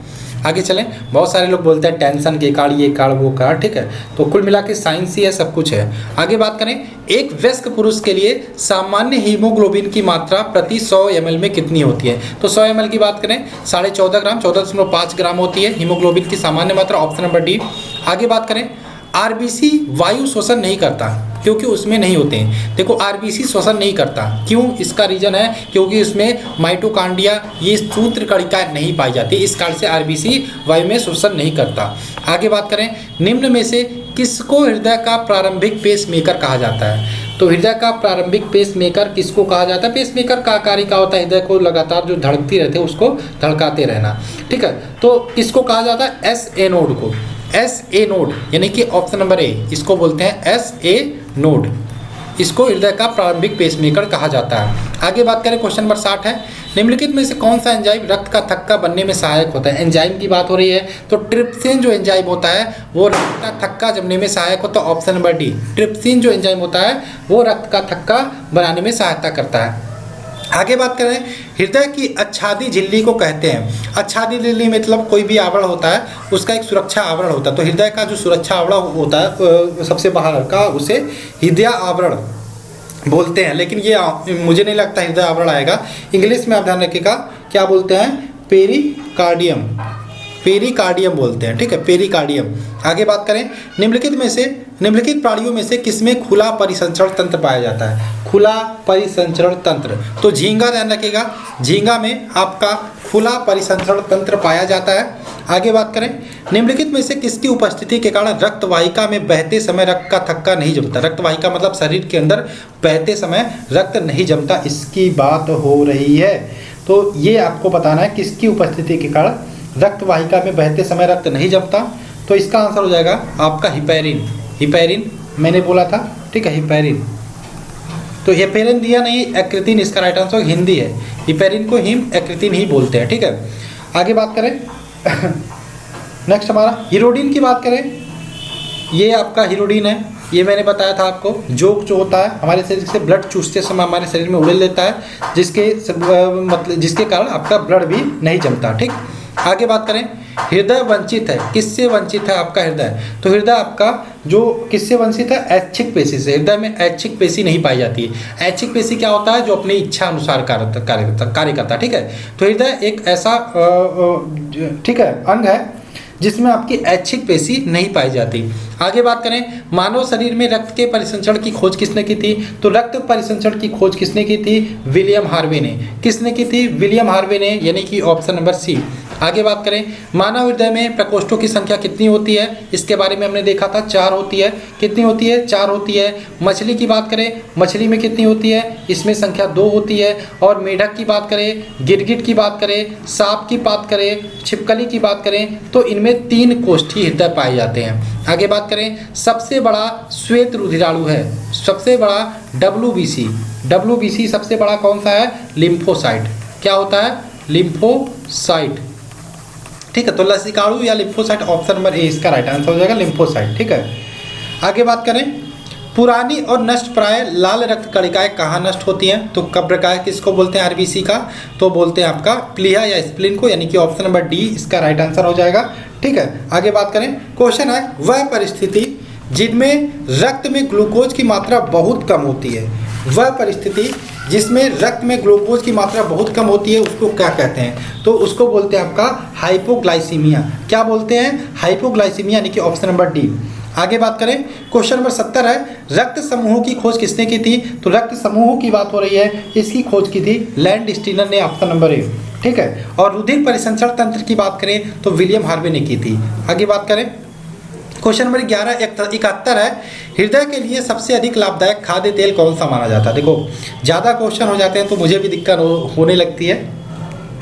आगे चलें, बहुत सारे लोग बोलते हैं टेंशन के कारण ये कारण वो कारण। ठीक है, तो कुल मिला के साइंस ही है, सब कुछ है। आगे बात करें, एक वयस्क पुरुष के लिए सामान्य हीमोग्लोबिन की मात्रा प्रति 100 ml में कितनी होती है? तो 100 ml की बात करें 14.5 ग्राम, 14.5 ग्राम होती है हीमोग्लोबिन की सामान्य मात्रा, ऑप्शन नंबर डी। आगे बात करें, आरबीसी वायु शोषण नहीं करता क्योंकि उसमें नहीं होते हैं। देखो आरबीसी शोषण नहीं करता, क्यों? इसका रीजन है क्योंकि उसमें माइटोकॉन्ड्रिया ये सूत्र कणिकाएं नहीं पाई जाती, इस कारण से आरबीसी वायु में शोषण नहीं करता। आगे बात करें, निम्न में से किसको हृदय का प्रारंभिक पेसमेकर कहा जाता है? तो हृदय का प्रारंभिक पेसमेकर किसको कहा जाता है? पेसमेकर का कार्य क्या होता है? हृदय को लगातार जो धड़कती रहते हैं उसको धड़काते रहना। ठीक है, तो किसको कहा जाता है? एस ए नोड को, एस ए नोड यानी कि ऑप्शन नंबर ए, इसको बोलते हैं एस ए नोड, इसको हृदय का प्रारंभिक पेसमेकर कहा जाता है। आगे बात करें, क्वेश्चन नंबर 60 है, निम्नलिखित में से कौन सा एंजाइम रक्त का थक्का बनने में सहायक होता है? एंजाइम की बात हो रही है तो ट्रिप्सिन जो एंजाइम होता है वो रक्त का थक्का जमने में सहायक होता है, ऑप्शन नंबर डी। ट्रिप्सिन जो एंजाइम होता है वो रक्त का थक्का बनाने में सहायता करता है। आगे बात करें, हृदय की आच्छादी झिल्ली को कहते हैं। आच्छादी झिल्ली मतलब कोई भी आवरण होता है उसका एक सुरक्षा आवरण होता है, तो हृदय का जो सुरक्षा आवरण होता है सबसे बाहर का उसे हृदय आवरण बोलते हैं, लेकिन ये मुझे नहीं लगता हृदय आवरण आएगा। इंग्लिश में आप ध्यान रखिएगा, क्या बोलते हैं? पेरिकार्डियम, पेरिकार्डियम बोलते हैं। ठीक है, पेरिकार्डियम। आगे बात करें, निम्नलिखित प्राणियों में से किसमें खुला परिसंचरण तंत्र पाया जाता है? खुला परिसंचरण तंत्र, तो झींगा ध्यान रखिएगा, झींगा में आपका खुला परिसंचरण तंत्र पाया जाता है। आगे बात करें, निम्नलिखित में से किसकी उपस्थिति के कारण रक्त वाहिका में बहते समय रक्त का थक्का नहीं जमता? रक्त वाहिका मतलब शरीर के अंदर बहते समय रक्त नहीं जमता, इसकी बात हो रही है। तो ये आपको बताना है किसकी उपस्थिति के कारण रक्त वाहिका में बहते समय रक्त नहीं जमता। तो इसका आंसर हो जाएगा आपका हिपैरिन, हिपैरिन मैंने बोला था। ठीक है, हिपैरिन। तो हेपेरिन दिया नहीं, एक्रिथिन इसका राइट आंसर हिंदी है। हेपेरिन को हिम एक्रिथिन ही बोलते हैं, ठीक है। आगे बात करें नेक्स्ट हमारा हीरोडिन की बात करें। ये आपका हीरोडिन है, ये मैंने बताया था आपको, जो होता है हमारे शरीर से ब्लड चूसते समय हमारे शरीर में उड़ेल लेता है, जिसके कारण आपका ब्लड भी नहीं जमता, ठीक। आगे बात करें हृदय वंचित है, किससे वंचित है आपका हृदय? तो हृदय आपका जो किससे वंचित है? ऐच्छिक पेशी से। हृदय में ऐच्छिक पेशी नहीं पाई जाती है। ऐच्छिक पेशी क्या होता है? जो अपनी इच्छा अनुसार कार्य करता है, ठीक है। तो हृदय एक ऐसा ठीक है अंग है जिसमें आपकी ऐच्छिक पेशी नहीं पाई जाती। आगे बात करें मानव शरीर में रक्त के परिसंचरण की खोज किसने की थी? तो रक्त परिसंचरण की खोज किसने की थी? विलियम हार्वे ने। किसने की थी? विलियम हार्वे ने, यानी कि ऑप्शन नंबर सी। आगे बात करें मानव हृदय में प्रकोष्ठों की संख्या कितनी होती है? इसके बारे में हमने देखा था 4 होती है। कितनी होती है? 4 होती है। मछली की बात करें, मछली में कितनी होती है? इसमें संख्या 2 होती है। और मेढक की बात करें, गिरगिट की बात करें, सांप की बात करें, छिपकली की बात करें, तो इनमें 3 कोष्ठी हृदय पाए जाते हैं। आगे बात करें सबसे बड़ा श्वेत रुधिराणु है, सबसे बड़ा WBC सबसे बड़ा कौन सा है? लिम्फोसाइट। क्या होता है? लिम्फोसाइट, ठीक है। तो लसिकाणु या लिम्फोसाइट ऑप्शन नंबर ए इसका राइट आंसर हो जाएगा, लिम्फोसाइट, ठीक है। आगे बात करें पुरानी और नष्ट प्राय लाल रक्त कणिकाएं कहाँ नष्ट होती हैं? तो कब्रकाय किसको बोलते हैं? RBC का, तो बोलते हैं आपका प्लीहा या स्प्लीन को, यानी कि ऑप्शन नंबर डी इसका राइट आंसर हो जाएगा, ठीक है। आगे बात करें क्वेश्चन है वह परिस्थिति जिनमें रक्त में ग्लूकोज की मात्रा बहुत कम होती है, वह परिस्थिति जिसमें रक्त में ग्लूकोज की मात्रा बहुत कम होती है उसको क्या कहते हैं? तो उसको बोलते हैं आपका हाइपोग्लाइसीमिया। क्या बोलते हैं? हाइपोग्लाइसीमिया, यानी कि ऑप्शन नंबर डी। आगे बात करें क्वेश्चन नंबर 70 है रक्त समूहों की खोज किसने की थी? तो रक्त समूहों की बात हो रही है, इसकी खोज की थी लैंडस्टीनर ने, ऑप्शन नंबर ए, ठीक है। और रुधिर परिसंचरण तंत्र की बात करें तो विलियम हार्वे ने की थी। आगे बात करें क्वेश्चन नंबर 71 है हृदय के लिए सबसे अधिक लाभदायक खाद्य तेल कौन सा माना जाता है? देखो ज़्यादा क्वेश्चन हो जाते हैं तो मुझे भी दिक्कत होने लगती है।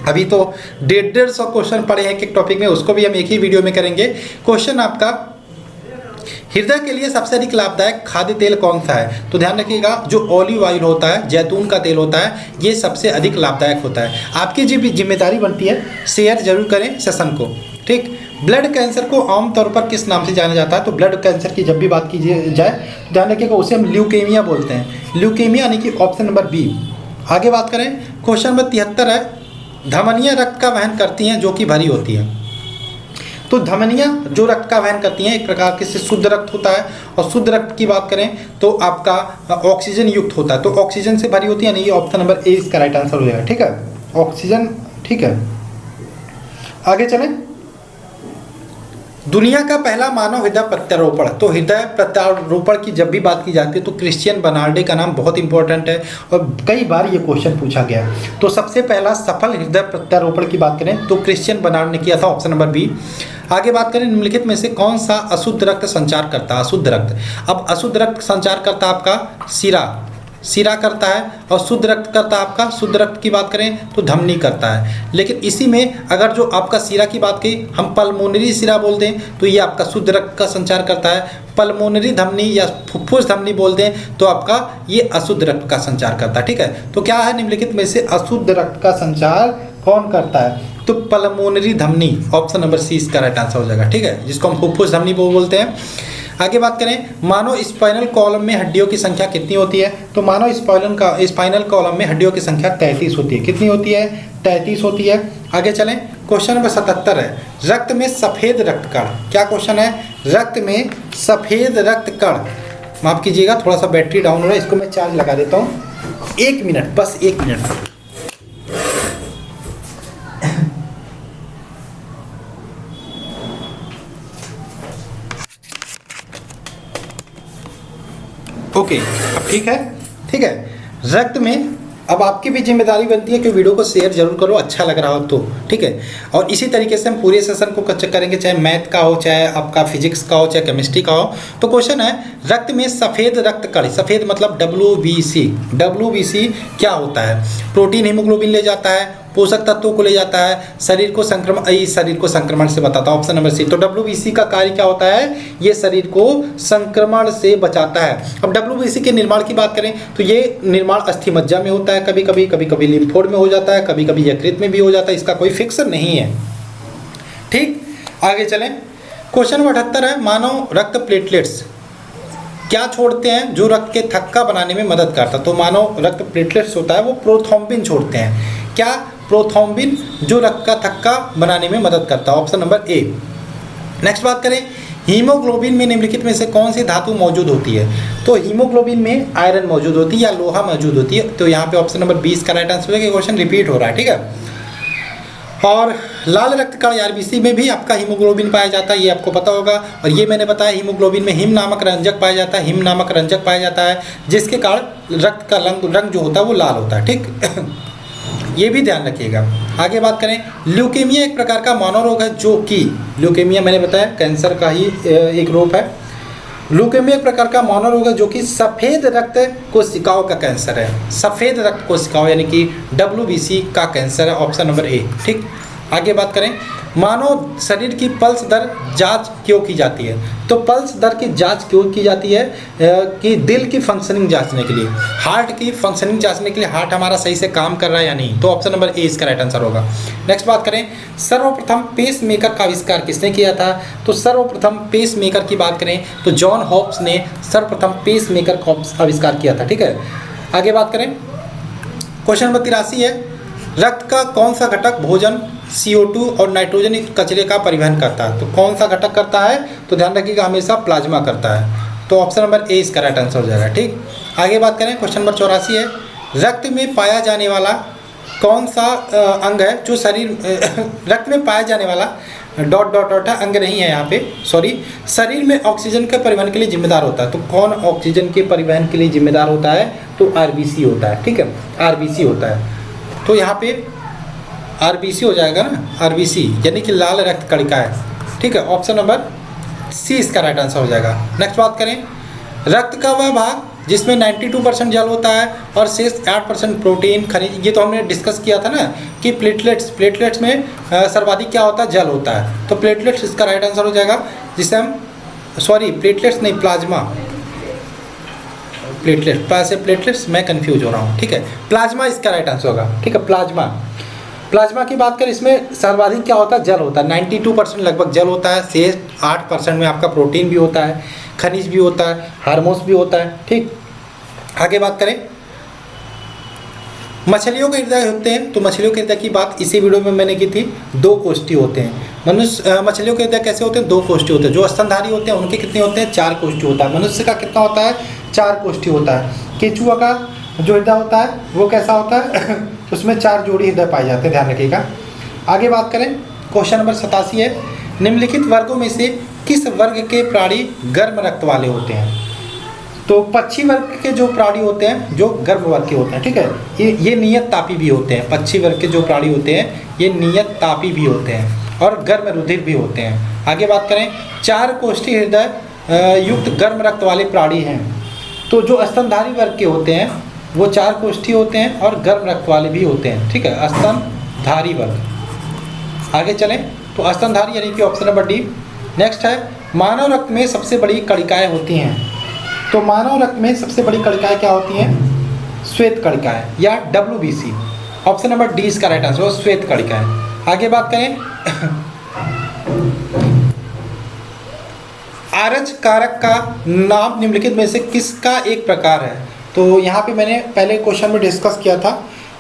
अभी तो 150 क्वेश्चन पड़े हैं एक टॉपिक में, उसको भी हम एक ही वीडियो में करेंगे। क्वेश्चन आपका हृदय के लिए सबसे अधिक लाभदायक खाद्य तेल कौन सा है? तो ध्यान रखिएगा जो ऑलिव ऑयल होता है, जैतून का तेल होता है, ये सबसे अधिक लाभदायक होता है। आपकी जी जिम्मेदारी बनती है शेयर जरूर करें सेशन को, ठीक। ब्लड कैंसर को आमतौर पर किस नाम से जाना जाता है? तो ब्लड कैंसर की जब भी बात की जाए तो ध्यान रखिएगा उसे हम ल्यूकेमिया बोलते हैं, ल्यूकेमिया, यानी कि ऑप्शन नंबर बी। आगे बात करें क्वेश्चन नंबर 73 है धमनियाँ रक्त का वहन करती हैं जो कि भरी होती हैं। तो धमनियाँ जो रक्त का वहन करती हैं एक प्रकार के से शुद्ध रक्त होता है, और शुद्ध रक्त की बात करें तो आपका ऑक्सीजन युक्त होता है, तो ऑक्सीजन से भरी होती है, यानी कि ऑप्शन नंबर ए इसका राइट आंसर हो जाएगा, ठीक है, ऑक्सीजन, ठीक है। आगे चलें दुनिया का पहला मानव हृदय प्रत्यारोपण, तो हृदय प्रत्यारोपण की जब भी बात की जाती है तो क्रिश्चियन बर्नार्डे का नाम बहुत इंपॉर्टेंट है और कई बार ये क्वेश्चन पूछा गया। तो सबसे पहला सफल हृदय प्रत्यारोपण की बात करें तो क्रिश्चियन बर्नार्ड ने किया था, ऑप्शन नंबर बी। आगे बात करें निम्नलिखित में से कौन सा अशुद्ध रक्त संचार करता है? अशुद्ध रक्त, अब अशुद्ध रक्त संचार करता है आपका सिरा करता है, और शुद्ध रक्त करता है आपका, शुद्ध रक्त की बात करें तो धमनी करता है। लेकिन इसी में अगर जो आपका सिरा की बात की हम पल्मोनरी सिरा बोल दें तो ये आपका शुद्ध रक्त का संचार करता है, पल्मोनरी धमनी या फुफ्फुस धमनी बोल दें तो आपका ये अशुद्ध रक्त का संचार करता है, ठीक है। तो क्या है निम्नलिखित में से अशुद्ध रक्त का संचार कौन करता है? तो पल्मोनरी धमनी, ऑप्शन नंबर सी इसका राइट आंसर हो जाएगा, ठीक है, जिसको हम फुफ्फुस धमनी बोलते हैं। आगे बात करें मानव स्पाइनल कॉलम में हड्डियों की संख्या कितनी होती है? तो मानव स्पाइनल कॉलम में हड्डियों की संख्या 33 होती है। कितनी होती है? 33 होती है। आगे चलें क्वेश्चन नंबर 77 है रक्त में सफ़ेद रक्त कण, क्या क्वेश्चन है? रक्त में सफ़ेद रक्त कण, माफ कीजिएगा थोड़ा सा बैटरी डाउन हो रहा है, इसको मैं चार्ज लगा देता हूँ, 1 मिनट, बस 1 मिनट। ओके अब ठीक है। रक्त में अब आपकी भी जिम्मेदारी बनती है कि वीडियो को शेयर जरूर करो, अच्छा लग रहा हो तो, ठीक है। और इसी तरीके से हम पूरे सेशन को करेंगे, चाहे मैथ का हो, चाहे आपका फिजिक्स का हो, चाहे केमिस्ट्री का हो। तो क्वेश्चन है रक्त में सफ़ेद रक्त कण, सफ़ेद मतलब WBC, WBC क्या होता है? प्रोटीन हीमोग्लोबिन ले जाता है, पोषक तत्वों को ले जाता है, शरीर को संक्रमण से बताता है, ऑप्शन नंबर सी। तो WBC का कार्य क्या होता है? ये शरीर को संक्रमण से बचाता है। अब WBC के निर्माण की बात करें तो ये निर्माण अस्थि मज्जा में होता है, कभी कभी लिम्फोड में हो जाता है, कभी कभी यकृत में भी हो जाता है, इसका कोई फिक्स नहीं है। ठीक, आगे चलें। क्वेश्चन नंबर 78 है, मानव रक्त प्लेटलेट्स क्या छोड़ते हैं जो रक्त के थक्का बनाने में मदद करता है? तो मानव रक्त प्लेटलेट्स होता है वो प्रोथ्रोम्बिन छोड़ते हैं। क्या? प्रोथ्रोम्बिन, जो रक्त का थक्का बनाने में मदद करता है, ऑप्शन नंबर ए। नेक्स्ट बात करें, हीमोग्लोबिन में निम्नलिखित में से कौन सी धातु मौजूद होती है? तो हीमोग्लोबिन में आयरन मौजूद होती है या लोहा मौजूद होती है। तो यहाँ पे ऑप्शन नंबर 20 का राइट आंसर है। क्वेश्चन रिपीट हो रहा है, ठीक है। और लाल रक्त कण RBC में भी आपका हीमोग्लोबिन पाया जाता है, ये आपको पता होगा। और ये मैंने बताया हीमोग्लोबिन में हिम नामक रंजक पाया जाता है, हिम नामक रंजक पाया जाता है, जिसके कारण रक्त का रंग जो होता है वो लाल होता है, ठीक। ये भी ध्यान रखिएगा। आगे बात करें, ल्यूकेमिया एक प्रकार का मानव रोग है जो कि, ल्यूकेमिया मैंने बताया कैंसर का ही एक रूप है। ल्यूकेमिया एक प्रकार का मानव रोग है जो कि सफ़ेद रक्त कोशिकाओं का कैंसर है, सफ़ेद रक्त कोशिकाओं यानी कि WBC का कैंसर है, ऑप्शन नंबर ए, ठीक। आगे बात करें, मानव शरीर की पल्स दर जांच क्यों की जाती है? तो पल्स दर की जांच क्यों की जाती है? कि दिल की फंक्शनिंग जांचने के लिए, हार्ट की फंक्शनिंग जांचने के लिए, हार्ट हमारा सही से काम कर रहा है या नहीं। तो ऑप्शन नंबर ए इसका राइट आंसर होगा। नेक्स्ट बात करें, सर्वप्रथम पेस मेकर का आविष्कार किसने किया था? तो सर्वप्रथम पेस मेकर की बात करें तो जॉन हॉप्स ने सर्वप्रथम पेस मेकर का आविष्कार किया था, ठीक है। आगे बात करें, क्वेश्चन नंबर 83 है, रक्त का कौन सा घटक भोजन, CO2 और नाइट्रोजन कचरे का परिवहन करता है? तो कौन सा घटक करता है? तो ध्यान रखिएगा हमेशा प्लाज्मा करता है। तो ऑप्शन नंबर ए इसका राइट आंसर हो जाएगा, ठीक। आगे बात करें, क्वेश्चन नंबर 84 है, रक्त में पाया जाने वाला कौन सा अंग है जो शरीर रक्त में पाया जाने वाला डॉट डॉट डॉट है, अंग नहीं है यहाँ पे, सॉरी, शरीर में ऑक्सीजन के परिवहन के लिए जिम्मेदार होता है। तो कौन ऑक्सीजन के परिवहन के लिए जिम्मेदार होता है? तो RBC होता है, ठीक है, RBC होता है। तो यहाँ पे RBC हो जाएगा ना, RBC यानी कि लाल रक्त कणिका है, ठीक है, ऑप्शन नंबर सी इसका राइट आंसर हो जाएगा। नेक्स्ट बात करें, रक्त का वह भाग जिसमें 92% जल होता है और शेष 8% प्रोटीन खनिज, ये तो हमने डिस्कस किया था ना कि प्लेटलेट्स में सर्वाधिक क्या होता है? जल होता है। तो प्लेटलेट्स इसका राइट आंसर हो जाएगा, जिसे हम, सॉरी प्लेटलेट्स नहीं, प्लाज्मा, प्लेटलेट्स मैं कंफ्यूज हो रहा हूँ, ठीक है, प्लाज्मा इसका राइट आंसर होगा, ठीक है। प्लाज्मा की बात करें, इसमें सर्वाधिक क्या होता है? जल होता है, 92% लगभग जल होता है, शेष 8% में आपका प्रोटीन भी होता है, खनिज भी होता है, हार्मोन्स भी होता है, ठीक। आगे बात करें, मछलियों के हृदय होते हैं। तो मछलियों के हृदय की बात इसी वीडियो में मैंने की थी, 2 कोष्ठी होते हैं। मछलियों के हृदय कैसे होते हैं? 2 कोष्ठी होते हैं। जो स्तनधारी होते हैं उनके कितने होते हैं? 4 कोष्ठी होता है। मनुष्य का कितना होता है? 4 कोष्ठी होता है। केचुआ का जो हृदय होता है वो कैसा होता है? उसमें 4 जोड़ी हृदय पाए जाते हैं, ध्यान रखिएगा। आगे बात करें, क्वेश्चन नंबर 87 है, निम्नलिखित वर्गों में से किस वर्ग के प्राणी गर्म रक्त वाले होते हैं? तो पक्षी वर्ग के जो प्राणी होते हैं जो गर्म वर्ग के होते हैं, ठीक है, ये नियत तापी भी होते हैं। पक्षी वर्ग के जो प्राणी होते हैं ये नियत तापी भी होते हैं और गर्म रुधिर भी होते हैं। आगे बात करें, 4 कोष्ठी हृदय युक्त गर्म रक्त वाले प्राणी हैं। तो जो स्तनधारी वर्ग के होते हैं वो 4 कोष्ठी होते हैं और गर्म रक्त वाले भी होते हैं, ठीक है, स्तनधारी वर्ग। आगे चलें, तो स्तनधारी यानी कि ऑप्शन नंबर डी। नेक्स्ट है, मानव रक्त में सबसे बड़ी कणिकाएँ होती हैं। तो मानव रक्त में सबसे बड़ी कणिकाएँ क्या होती हैं? श्वेत कणिकाएँ या WBC, ऑप्शन नंबर डी इसका राइट आंसर, श्वेत कणिकाएँ। आगे बात करें, आरच कारक का नाम निम्नलिखित में से किसका एक प्रकार है? तो यहाँ पे मैंने पहले क्वेश्चन में डिस्कस किया था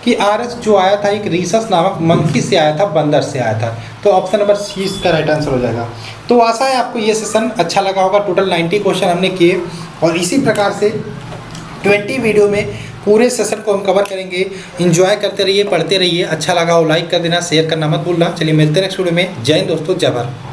कि आरच जो आया था एक रीसस नामक मंकी से आया था, बंदर से आया था। तो ऑप्शन नंबर सी इसका राइट आंसर हो जाएगा। तो आशा है आपको ये सेशन अच्छा लगा होगा। टोटल 90 क्वेश्चन हमने किए और इसी प्रकार से 20 वीडियो में पूरे सेशन को हम कवर करेंगे। एंजॉय करते रहिए, पढ़ते रहिए। अच्छा लगा हो लाइक कर देना, शेयर करना मत भूलना। चलिए मिलते हैं नेक्स्ट वीडियो में। जय हिंद दोस्तों, जय भारत।